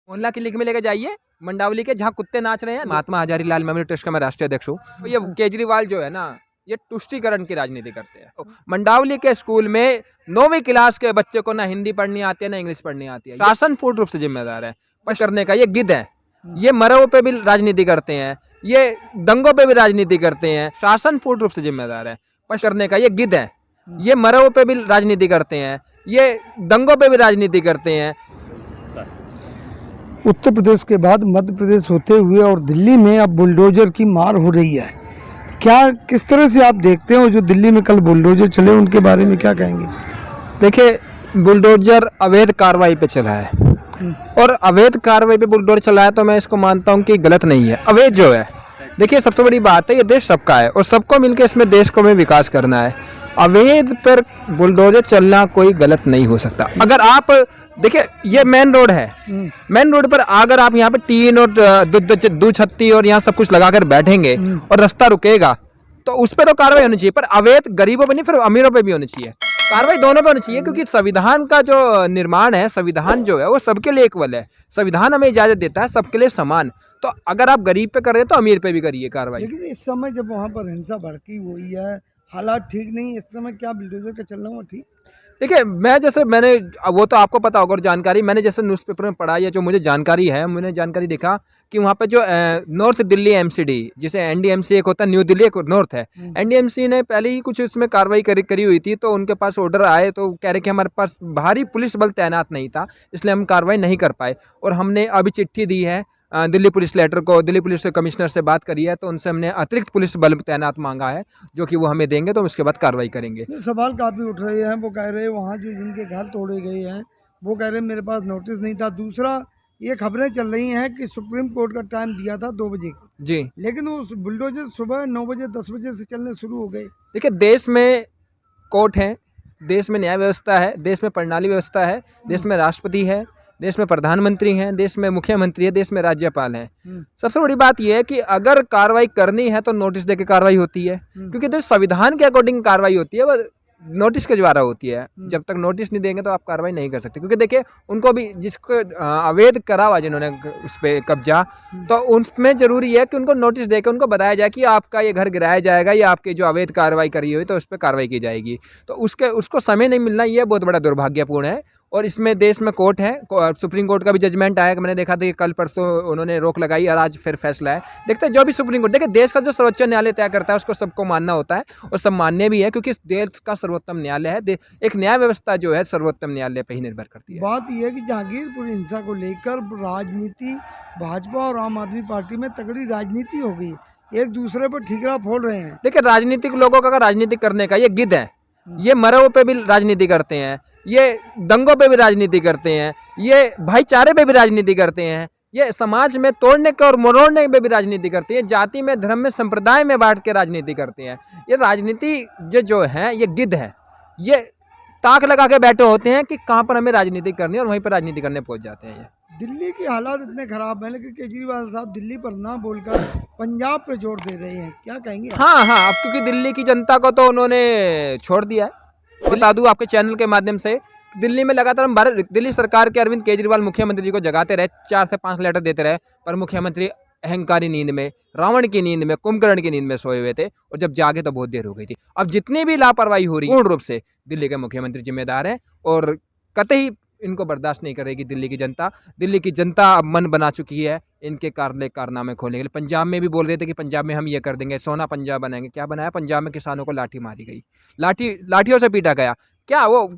मोहल्ला क्लिनिक में लेके जाइए मंडावली के, जहाँ कुत्ते नाच रहे हैं। महात्मा हजारी लाल मेमोरियल ट्रस्ट का मैं राष्ट्रीय अध्यक्ष हूँ। तो ये केजरीवाल जो है ना, ये तुष्टीकरण की राजनीति करते हैं। मंडावली के स्कूल में 9वीं क्लास के बच्चे को ना हिंदी पढ़नी आती है ना इंग्लिश पढ़नी आती है। शासन पूर्ण रूप से जिम्मेदार है पर करने का। ये गिद्ध है, ये मरवों पे भी राजनीति करते हैं, ये दंगों पे भी राजनीति करते हैं। शासन पूर्ण रूप से जिम्मेदार है पर करने का। ये गिद्ध है, ये मरवों पे भी राजनीति करते हैं, ये दंगों पे भी राजनीति करते हैं। उत्तर प्रदेश के बाद मध्य प्रदेश होते हुए और दिल्ली में अब बुलडोजर की मार हो रही है। क्या किस तरह से आप देखते हो जो दिल्ली में कल बुलडोजर चले, उनके बारे में क्या कहेंगे? देखिए, बुलडोजर अवैध कार्रवाई पे चला है और अवैध कार्रवाई पे बुलडोजर चला है तो मैं इसको मानता हूँ कि गलत नहीं है। अवैध जो है, देखिए सबसे बड़ी बात है, ये देश सबका है और सबको मिलकर इसमें देश को में विकास करना है। अवैध पर बुलडोजर चलना कोई गलत नहीं हो सकता। अगर आप देखिए, ये मेन रोड है, मेन रोड पर अगर आप यहाँ पे टीन और दो छत्ती और यहाँ सब कुछ लगाकर बैठेंगे और रास्ता रुकेगा तो उस पर तो कार्रवाई होनी चाहिए। पर अवैध गरीबों पे नहीं, फिर अमीरों पे भी होनी चाहिए कार्रवाई, दोनों पे होनी चाहिए। क्योंकि संविधान का जो निर्माण है, संविधान जो है वो सबके लिए इक्वल है। संविधान हमें इजाजत देता है सबके लिए समान। तो अगर आप गरीब पे कर रहे हैं तो अमीर पे भी करिए कार्रवाई। लेकिन इस समय जब वहाँ पर हिंसा भड़की हुई है, हालात ठीक नहीं, इस समय क्या बुलडोजर का चलना हुआ ठीक? देखिए, मैंने वो तो आपको पता होगा और जानकारी, मैंने जैसे न्यूज़पेपर में पढ़ा या जो मुझे जानकारी है, मैंने जानकारी देखा कि वहाँ पे जो नॉर्थ दिल्ली एमसीडी, जिसे एनडीएमसी एक होता है, न्यू दिल्ली एक नॉर्थ है, एनडीएमसी ने पहले ही कुछ इसमें कार्रवाई करी हुई थी। तो उनके पास ऑर्डर आए तो कह रहे कि हमारे पास भारी पुलिस बल तैनात नहीं था, इसलिए हम कार्रवाई नहीं कर पाए। और हमने अभी चिट्ठी दी है दिल्ली पुलिस लेटर को, दिल्ली पुलिस कमिश्नर से बात करी है तो उनसे हमने अतिरिक्त पुलिस बल तैनात मांगा है, जो कि वो हमें देंगे तो उसके बाद कार्रवाई करेंगे। सवाल काफ़ी उठ रहे हैं, वो कह रहे हैं वहाँ जो जिनके घर तोड़े गए हैं वो कह रहे हैं मेरे पास नोटिस नहीं था। दूसरा, ये खबरें चल रही हैं कि सुप्रीम कोर्ट का टाइम दिया था 2 बजे जी, लेकिन वो बुलडोजर सुबह 9 बजे 10 बजे से चलने शुरू हो गए। देखिए, देश में कोर्ट है, देश में न्याय व्यवस्था है, देश में प्रणाली व्यवस्था है, देश में राष्ट्रपति है, देश में प्रधानमंत्री हैं, देश में मुख्यमंत्री है, देश में राज्यपाल हैं। सबसे बड़ी बात यह है कि अगर कार्रवाई करनी है तो नोटिस देके कार्रवाई होती है, क्योंकि जो संविधान के अकॉर्डिंग कार्रवाई होती है वो नोटिस के द्वारा होती है। जब तक नोटिस नहीं देंगे तो आप कार्रवाई नहीं कर सकते। क्योंकि देखिए, उनको भी जिसको अवैध करा हुआ जिन्होंने उस पर कब्जा, तो उसमें जरूरी है कि उनको नोटिस देकर उनको बताया जाए कि आपका ये घर गिराया जाएगा या आपकी जो अवैध कार्रवाई करी हुई तो उस पर कार्रवाई की जाएगी। तो उसको समय नहीं मिलना, ये बहुत बड़ा दुर्भाग्यपूर्ण है। और इसमें देश में कोर्ट है, सुप्रीम कोर्ट का भी जजमेंट आया कि मैंने देखा था कि कल परसों उन्होंने रोक लगाई और आज फिर फैसला है। देखते हैं जो भी सुप्रीम कोर्ट, देखिए देश का जो सर्वोच्च न्यायालय तय करता है उसको सबको मानना होता है और सब मान्य भी है, क्योंकि इस देश का सर्वोत्तम न्यायालय है। एक न्याय व्यवस्था जो है सर्वोत्तम न्यायालय पर ही निर्भर करती है। बात यह है कि जहांगीरपुर हिंसा को लेकर राजनीति, भाजपा और आम आदमी पार्टी में तगड़ी राजनीति हो गई, एक दूसरे पर ठीकरा फोड़ रहे हैं। देखिए, राजनीतिक लोगों का राजनीति करने का ये गिद्ध है, ये मरवों पे भी राजनीति करते हैं, ये दंगों पे भी राजनीति करते हैं, ये भाईचारे पे भी राजनीति करते हैं, ये समाज में तोड़ने के और मरोड़ने पे भी राजनीति करते हैं, जाति में, धर्म में, संप्रदाय में बांट के राजनीति करते हैं। ये राजनीति जो है ये गिद्ध है, ये ताक लगा के बैठे होते हैं कि कहाँ पर हमें राजनीति करनी है और वहीं पर राजनीति करने पहुंच जाते हैं। ये दिल्ली के हालात इतने खराब हैं लेकिन केजरीवाल साहब दिल्ली पर ना बोलकर पंजाब पे जोर दे रहे हैं, क्या कहेंगे? हाँ, अब क्योंकि दिल्ली की जनता को तो उन्होंने छोड़ दिया है। बता दूं आपके चैनल के माध्यम से, दिल्ली में लगातार हम दिल्ली सरकार के अरविंद केजरीवाल मुख्यमंत्री जी को जगाते रहे, 4 से 5 लेटर देते रहे, पर मुख्यमंत्री अहंकारी नींद में, रावण की नींद में, कुंभकर्ण की नींद में सोए हुए थे और जब जागे तो बहुत देर हो गई थी। अब जितनी भी लापरवाही हो रही है पूर्ण रूप से दिल्ली के मुख्यमंत्री जिम्मेदार हैं और कतई इनको बर्दाश्त नहीं करेगी दिल्ली की जनता। दिल्ली की जनता अब मन बना चुकी है इनके कारनामे खोलने के लिए। पंजाब में भी बोल रहे थे कि पंजाब में हम ये कर देंगे, सोना पंजाब बनाएंगे। क्या बनाया? पंजाब में किसानों को लाठी मारी गई, लाठियों से पीटा गया। क्या वो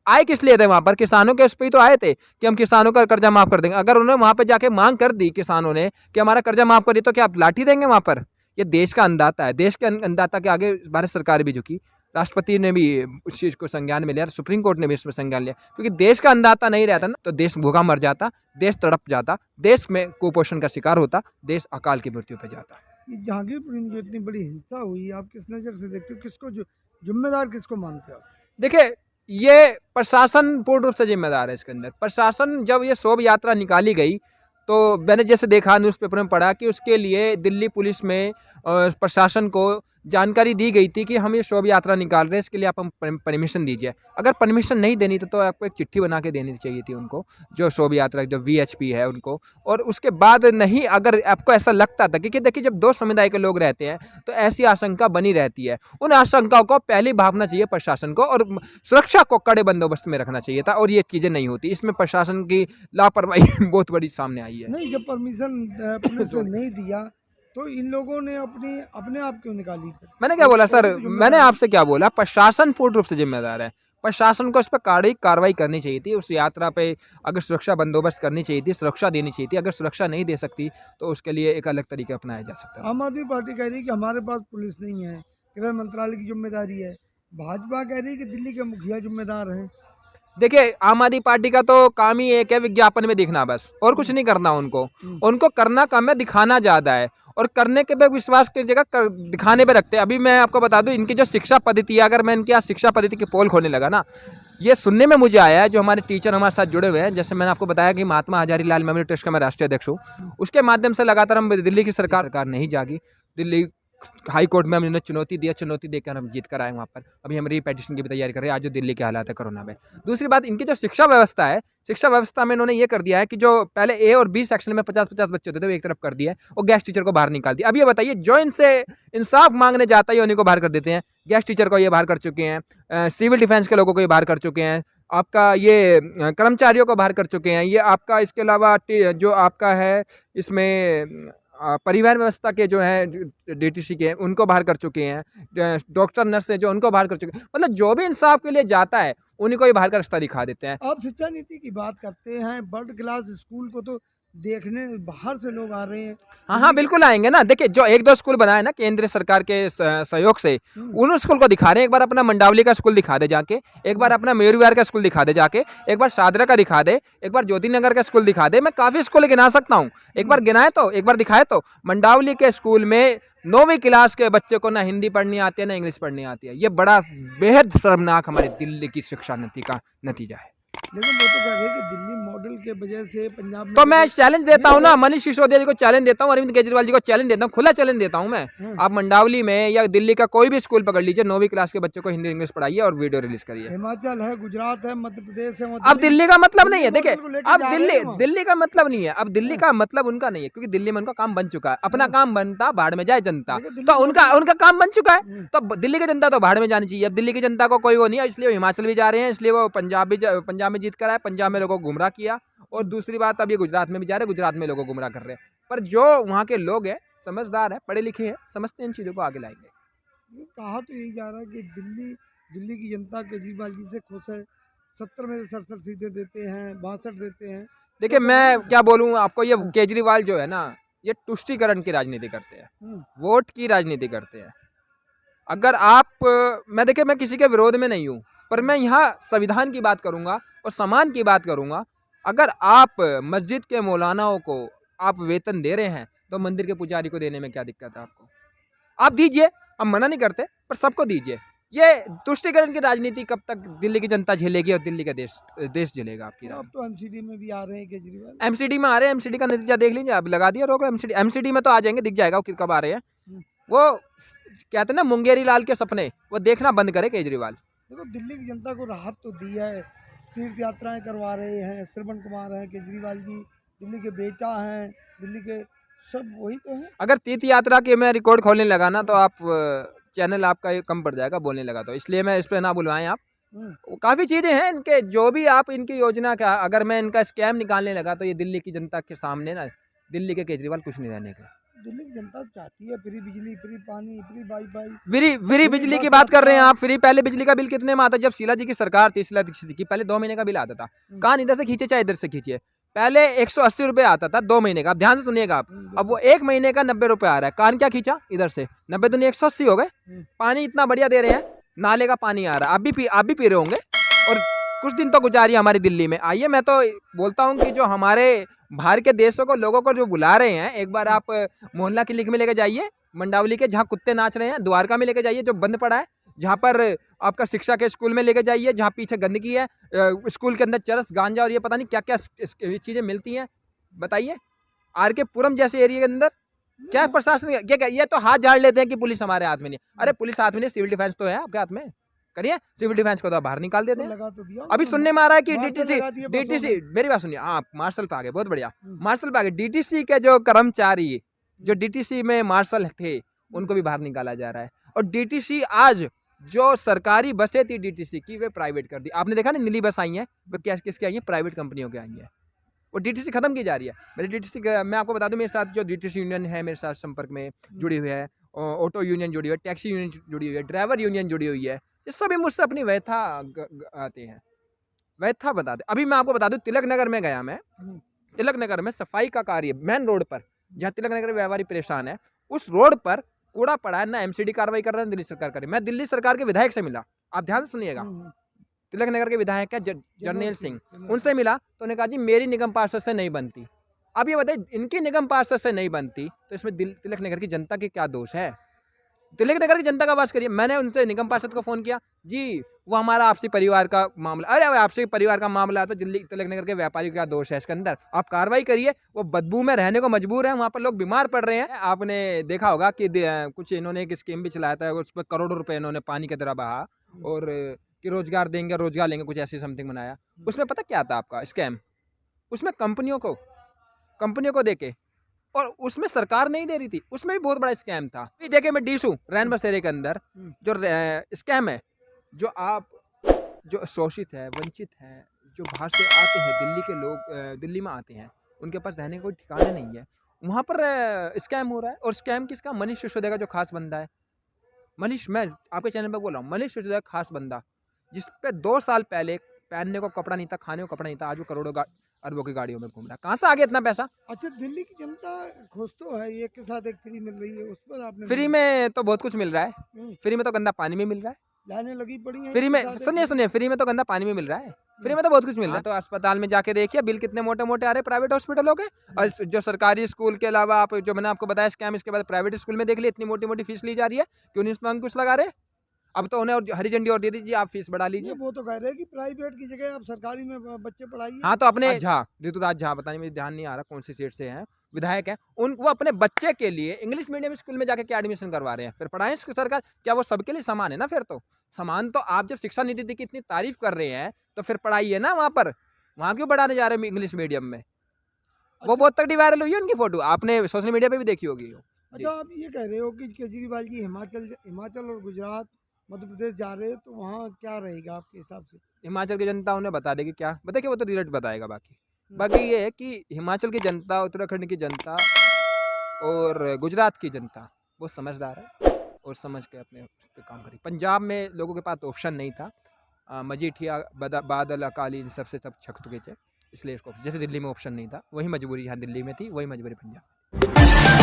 आए किस लिए थे वहाँ पर? किसानों के उस पर ही तो आए थे कि हम किसानों का कर्जा माफ कर देंगे। अगर उन्होंने वहाँ पर जाके मांग कर दी किसानों ने कि हमारा कर्जा माफ कर दी, तो क्या आप लाठी देंगे वहाँ पर? ये देश का अन्नदाता है, देश के अन्नदाता के आगे भारत सरकार भी झुकी, राष्ट्रपति ने भी उस चीज़ को संज्ञान में लिया, सुप्रीम कोर्ट ने भी इसमें संज्ञान लिया। क्योंकि देश का अन्नदाता नहीं रहता ना तो देश भूखा मर जाता, देश तड़प जाता, देश में कुपोषण का शिकार होता, देश अकाल की मृत्यु पर जाता। ये जहांगीरपुर में जो इतनी बड़ी हिंसा हुई, आप किस नज़र से देखते हो? किसको जिम्मेदार किसको मानते हो? देखिए, ये प्रशासन पूर्ण रूप से जिम्मेदार है इसके अंदर। प्रशासन, जब ये शोभ यात्रा निकाली गई तो मैंने जैसे देखा न्यूज़पेपर में पढ़ा कि उसके लिए दिल्ली पुलिस में प्रशासन को जानकारी दी गई थी कि हम ये शोभा यात्रा निकाल रहे हैं, इसके लिए आप हम परमिशन दीजिए। अगर परमिशन नहीं देनी तो आपको एक चिट्ठी बना के देनी चाहिए थी उनको, जो शोभा यात्रा जो VHP है उनको। और उसके बाद नहीं, अगर आपको ऐसा लगता था, क्योंकि देखिए जब दो समुदाय के लोग रहते हैं तो ऐसी आशंका बनी रहती है, उन आशंकाओं को पहले भापना चाहिए प्रशासन को, और सुरक्षा को कड़े बंदोबस्त में रखना चाहिए था, और ये चीज़ें नहीं होती। इसमें प्रशासन की लापरवाही बहुत बड़ी सामने आई है। नहीं, जब परमिशन पुलिस ने नहीं दिया तो इन लोगों ने अपने आप क्यों निकाली? मैंने क्या बोला सर, जिम्मेदार मैंने है। आपसे क्या बोला, प्रशासन पूर्ण रूप से जिम्मेदार है। प्रशासन को इस पर कड़ी कार्रवाई करनी चाहिए थी। उस यात्रा पे अगर सुरक्षा बंदोबस्त करनी चाहिए थी, सुरक्षा देनी चाहिए थी। अगर सुरक्षा नहीं दे सकती तो उसके लिए एक अलग तरीका अपनाया जा सकता है। आम आदमी पार्टी कह रही है कि हमारे पास पुलिस नहीं है, गृह मंत्रालय की जिम्मेदारी है। भाजपा कह रही है कि दिल्ली के मुखिया जिम्मेदार हैं। देखिए आम आदमी पार्टी का तो काम ही एक है, विज्ञापन में दिखना, बस और कुछ नहीं करना उनको। उनको करना कम है, दिखाना ज़्यादा है, और करने के पे विश्वास की जगह दिखाने पे रखते हैं। अभी मैं आपको बता दूं, इनकी जो शिक्षा पद्धति है, अगर मैं इनकी आज शिक्षा पद्धति की पोल खोलने लगा ना, ये सुनने में मुझे आया है, जो हमारे टीचर हमारे साथ जुड़े हुए हैं, जैसे मैंने आपको बताया कि महात्मा हजारी लाल मेमोरियल ट्रस्ट का मैं राष्ट्रीय अध्यक्ष हूँ, उसके माध्यम से लगातार हम दिल्ली की सरकार नहीं जागी। दिल्ली हाई कोर्ट में हमने चुनौती दिया, चुनौती देकर हम जीत कर आए वहाँ पर। अभी हम री-पेटिशन की भी तैयारी कर रहे हैं, आज जो दिल्ली के हालात है कोरोना में। दूसरी बात, इनकी जो शिक्षा व्यवस्था है, शिक्षा व्यवस्था में इन्होंने ये कर दिया है कि जो पहले A और B सेक्शन में 50-50 बच्चे होते थे, वो एक तरफ कर दिया है, और गेस्ट टीचर को बाहर निकाल दिया। अब ये बताइए, जो इनसे इंसाफ मांगने जाता है उन्हीं को बाहर कर देते हैं। गेस्ट टीचर को ये बाहर कर चुके हैं, सिविल डिफेंस के लोगों को ये बाहर कर चुके हैं, आपका ये कर्मचारियों को बाहर कर चुके हैं, ये आपका इसके अलावा जो आपका है इसमें परिवहन व्यवस्था के जो है DTC के, उनको बाहर कर चुके हैं। डॉक्टर नर्स हैं जो, उनको बाहर कर चुके हैं। मतलब जो भी इंसाफ के लिए जाता है उन्हीं को ही बाहर का रास्ता दिखा देते हैं। आप शिक्षा नीति की बात करते हैं, वर्ल्ड क्लास स्कूल को तो देखने बाहर से लोग आ रहे हैं। हाँ बिल्कुल आएंगे ना। देखिए जो 1-2 स्कूल बनाए ना केंद्र सरकार के सहयोग से, उन स्कूल को दिखा रहे हैं। एक बार अपना मंडावली का स्कूल दिखा दे जाके, एक बार अपना मयूर विहार का स्कूल दिखा दे जाके, एक बार शादरा का दिखा दे, एक बार ज्योति नगर का स्कूल दिखा दे। मैं काफ़ी स्कूल गिना सकता हूँ, एक बार गिनाए तो, एक बार दिखाए तो। मंडावली के स्कूल में 9वीं क्लास के बच्चे को ना हिंदी पढ़नी आती है, ना इंग्लिश पढ़नी आती है। ये बड़ा बेहद शर्मनाक हमारी दिल्ली की शिक्षा नीति का नतीजा है। लेकिन वो तो कह रहे हैं कि दिल्ली मॉडल के वजह से पंजाब में तो मैं चैलेंज देता हूँ ना, मनीष सिसोदिया जी को चैलेंज देता हूँ, अरविंद केजरीवाल जी को चैलेंज देता हूँ, खुला चैलेंज देता हूँ मैं। आप मंडावली में या दिल्ली का कोई भी स्कूल पकड़ लीजिए, 9वीं क्लास के बच्चों को हिंदी इंग्लिश पढ़ाइए और वीडियो रिलीज करिए। हिमाचल है, गुजरात है, मध्य प्रदेश है। अब दिल्ली का मतलब नहीं है, देखिए अब दिल्ली का मतलब नहीं है, अब दिल्ली का मतलब उनका नहीं है, क्योंकि दिल्ली में उनका काम बन चुका है। अपना काम बनता, बाढ़ में जाए जनता, तो उनका काम बन चुका है। तो दिल्ली की जनता तो बाढ़ में जानी चाहिए। अब दिल्ली की जनता को कोई वो नहीं है, इसलिए वो हिमाचल भी जा रहे हैं, इसलिए वो पंजाब में जीत कर आए, पंजाब में लोगों को गुमराह किया। और दूसरी बात, अब ये गुजरात में भी जा रहे हैं, गुजरात में लोगों को गुमराह कर रहे हैं। पर जो वहाँ के लोग हैं, समझदार हैं, पढ़े लिखे हैं, समझते हैं इन चीज़ों को आगे लाएंगे। कहा तो यही जा रहा है कि दिल्ली की जनता केजरीवाल जी से खुश है। 70 में से 67 सीटें देते हैं, 62 देते हैं। देखिए मैं क्या बोलूँ आपको, ये केजरीवाल जो है ना, ये तुष्टीकरण की राजनीति करते हैं, वोट की राजनीति करते हैं। अगर मैं देखिए, मैं किसी के विरोध में नहीं हूँ, पर मैं यहाँ संविधान की बात करूँगा और सम्मान की बात करूँगा। अगर आप मस्जिद के मौलानाओं को आप वेतन दे रहे हैं, तो मंदिर के पुजारी को देने में क्या दिक्कत है आपको? आप दीजिए, हम मना नहीं करते, पर सबको दीजिए। ये तुष्टीकरण की राजनीति कब तक दिल्ली की जनता झेलेगी और दिल्ली का देश झेलेगा आपकी? अब तो MCD में भी आ रहे हैं केजरीवाल। MCD में आ रहे हैं, MCD का नतीजा देख लीजिए, आप लगा दिया रोक। MCD में तो आ जाएंगे, दिख जाएगा वो कब आ रहे हैं। वो कहते हैं ना मुंगेरी लाल के सपने, वो देखना बंद करे केजरीवाल। देखो दिल्ली की जनता को राहत तो दी है, तीर्थ यात्राएं करवा रहे हैं, श्रवण कुमार हैं केजरीवाल जी, दिल्ली के बेटा हैं, दिल्ली के सब वही तो है। अगर तीर्थ यात्रा के मैं रिकॉर्ड खोलने लगा ना, तो आप चैनल आपका कम पड़ जाएगा बोलने लगा, तो इसलिए मैं इस पर ना बुलवाएं आप। काफ़ी चीज़ें हैं इनके, जो भी आप इनकी योजना का, अगर मैं इनका स्कैम निकालने लगा, तो ये दिल्ली की जनता के सामने ना, दिल्ली के केजरीवाल कुछ नहीं रहने का। दिल्ली की जनता चाहती है फ्री बिजली, फ्री पानी, फ्री वाईफाई। फ्री बिजली की बात कर रहे हैं आप। फ्री पहले बिजली का बिल कितने में आता? जब शीला जी की सरकार थी, शीला दीक्षित जी की, पहले 2 महीने का बिल आता था। कान इधर से खींचे चाहे इधर से खींचिए, पहले 180 रुपये आता था 2 महीने का। आप ध्यान से सुनिएगा आप, अब वो 1 महीने का 90 रुपये आ रहा है। कान क्या खींचा इधर से, 90 दूनी 180 हो गए। पानी इतना बढ़िया दे रहे हैं, नाले का पानी आ रहा है, आप भी पी रहे होंगे। और कुछ दिन तो गुजारिए हमारी दिल्ली में। आइए, मैं तो बोलता हूँ कि जो हमारे बाहर के देशों को, लोगों को जो बुला रहे हैं, एक बार आप मोहल्ला क्लिनिक में लेके जाइए, मंडावली के, जहाँ कुत्ते नाच रहे हैं, द्वारका में लेके जाइए जो बंद पड़ा है, जहाँ पर आपका शिक्षा के स्कूल में लेके जाइए, जहाँ पीछे गंदगी है, स्कूल के अंदर चरस, गांजा और ये पता नहीं क्या क्या चीज़ें मिलती हैं, बताइए। RK पुरम जैसे एरिया के अंदर क्या प्रशासन ये तो हाथ झाड़ लेते हैं कि पुलिस हमारे हाथ में नहीं है। अरे पुलिस हाथ में नहीं, सिविल डिफेंस तो है आपके हाथ में, करिए सिविल डिफेंस को तो आप बाहर निकाल देते हैं। लगा तो दिया अभी सुनने में आ रहा है कि मार्शल लगा दिए बसों डीटीसी मेरी बात सुनिए, हाँ मार्शल पे आ गए, बहुत बढ़िया, मार्शल पे आ गए। डीटीसी के जो कर्मचारी जो डीटीसी में मार्शल थे उनको भी बाहर निकाला जा रहा है। और डीटीसी आज जो सरकारी बसें थी डीटीसी की वे प्राइवेट कर दी। आपने देखा ना नीली बस आई है, वो क्या किसकी आई है, प्राइवेट कंपनियों की आई है। वो डीटीसी खत्म की जा रही है। मेरे डीटीसी मैं आपको बता दूं, मेरे साथ जो डीटीसी यूनियन है मेरे साथ संपर्क में जुड़ी हुई है, ऑटो यूनियन जुड़ी हुई है, टैक्सी यूनियन जुड़ी हुई है, ड्राइवर यूनियन जुड़ी हुई है, ये सभी मुझसे अपनी व्यथा आते हैं, व्यथा बताते। अभी मैं आपको बता दूं, तिलक नगर में गया मैं, तिलक नगर में सफाई का कार्य मेन रोड पर, जहाँ तिलक नगर व्यापारी परेशान है, उस रोड पर कूड़ा पड़ा है, ना एमसीडी कार्रवाई कर रहा है, दिल्ली सरकार करे। मैं दिल्ली सरकार के विधायक से मिला, आप ध्यान से सुनिएगा, तिलक नगर के विधायक है जर्नैल सिंह, उनसे मिला तो उन्होंने कहा जी मेरी निगम पार्षद से नहीं बनती। अब ये बताइए, इनकी निगम पार्षद से नहीं बनती तो इसमें तिलक नगर की जनता के क्या दोष है? तिलक नगर की जनता का बात करिए। मैंने उनसे निगम पार्षद को फोन किया, जी वो हमारा आपसी परिवार का मामला, अरे आपसी परिवार का मामला है तो दिल्ली तिलक नगर के व्यापारी का क्या दोष है इसके अंदर? आप कार्रवाई करिए, वो बदबू में रहने को मजबूर है, वहाँ पर लोग बीमार पड़ रहे हैं। आपने देखा होगा कि कुछ इन्होंने एक स्कीम भी चलाया था, उस पर करोड़ों रुपए इन्होंने पानी की तरह बहा, और कि रोजगार देंगे रोजगार लेंगे, कुछ ऐसी समथिंग बनाया। उसमें पता क्या था आपका स्कैम? उसमें कंपनियों को देके, और उसमें सरकार नहीं दे रही थी, उसमें भी बहुत बड़ा स्कैम था। देखिए मैं डीसू रैन बसेरे के अंदर जो स्कैम है, जो शोषित है, वंचित है, जो बाहर से आते हैं, दिल्ली के लोग दिल्ली में आते हैं, उनके पास रहने का कोई ठिकाना नहीं है, वहाँ पर स्कैम हो रहा है। और स्कैम किसका? मनीष सिसोदिया का जो खास बंदा है, मनीष, मैं आपके चैनल पर बोल रहा हूँ, मनीष सिसोदिया खास बंदा, जिस पे 2 साल पहले पहनने को कपड़ा नहीं था, खाने को कपड़ा नहीं था, आज वो करोड़ों अरबों की गाड़ियों में घूम रहा है। कहाँ से आ गया इतना पैसा? अच्छा, दिल्ली की जनता खुश तो है, एक के साथ एक फ्री मिल रही है, उस पर आपने फ्री में तो बहुत कुछ मिल रहा है, फ्री में तो गंदा पानी में मिल रहा है, लाने लगी पड़ी है फ्री में सुनिए फ्री में तो गंदा पानी में मिल रहा है, फ्री में तो बहुत कुछ मिल रहा है। तो अस्पताल में जाके देखिए बिल कितने मोटे मोटे आ रहे प्राइवेट हॉस्पिटलों के, और जो सरकारी स्कूल के अलावा आप जो मैंने आपको बताया स्कैम, इसके बाद प्राइवेट स्कूल में देख लिया इतनी मोटी मोटी फीस ली जा रही है, क्यों नहीं इसमें अंकुश लगा रहे? अब तो उन्हें हरी झंडी और दे दीजिए, आप फीस बढ़ा लीजिए। वो तो कह रहे हैं कि प्राइवेट की जगह आप सरकारी में बच्चे पढ़ाइए। हाँ तो अपने ऋतुराज झा, पता नहीं मुझे ध्यान नहीं आ रहा कौन सी सीट से हैं, विधायक हैं, वो अपने बच्चे के लिए इंग्लिश मीडियम स्कूल में जाके क्या एडमिशन करवा रहे हैं? फिर पढ़ाएं सरकार, क्या वो सबके लिए समान है ना? फिर तो समान, तो आप जब शिक्षा नीति की इतनी तारीफ कर रहे हैं तो फिर पढ़ाइए ना वहाँ पर, वहाँ क्यों बढ़ाने जा रहे हैं इंग्लिश मीडियम में? वो बहुत तगड़ी वायरल हुई है उनकी फोटो, आपने सोशल मीडिया पे भी देखी होगी। अच्छा, आप ये कह रहे हो कि केजरीवाल जी हिमाचल और गुजरात मध्य प्रदेश जा रहे हैं, तो वहाँ क्या रहेगा आपके हिसाब से? हिमाचल की जनता उन्हें बता देगी, क्या बताइए, वो तो रिजल्ट बताएगा। बाकी ये है कि हिमाचल की जनता, उत्तराखंड की जनता और गुजरात की जनता वो समझदार है और समझ के अपने पे काम करी। पंजाब में लोगों के पास ऑप्शन नहीं था, मजीठिया बादल अकाली सबसे सब छक चुके थे, इसलिए इसको, जैसे दिल्ली में ऑप्शन नहीं था, वही मजबूरी यहाँ दिल्ली में थी, वही मजबूरी पंजाब।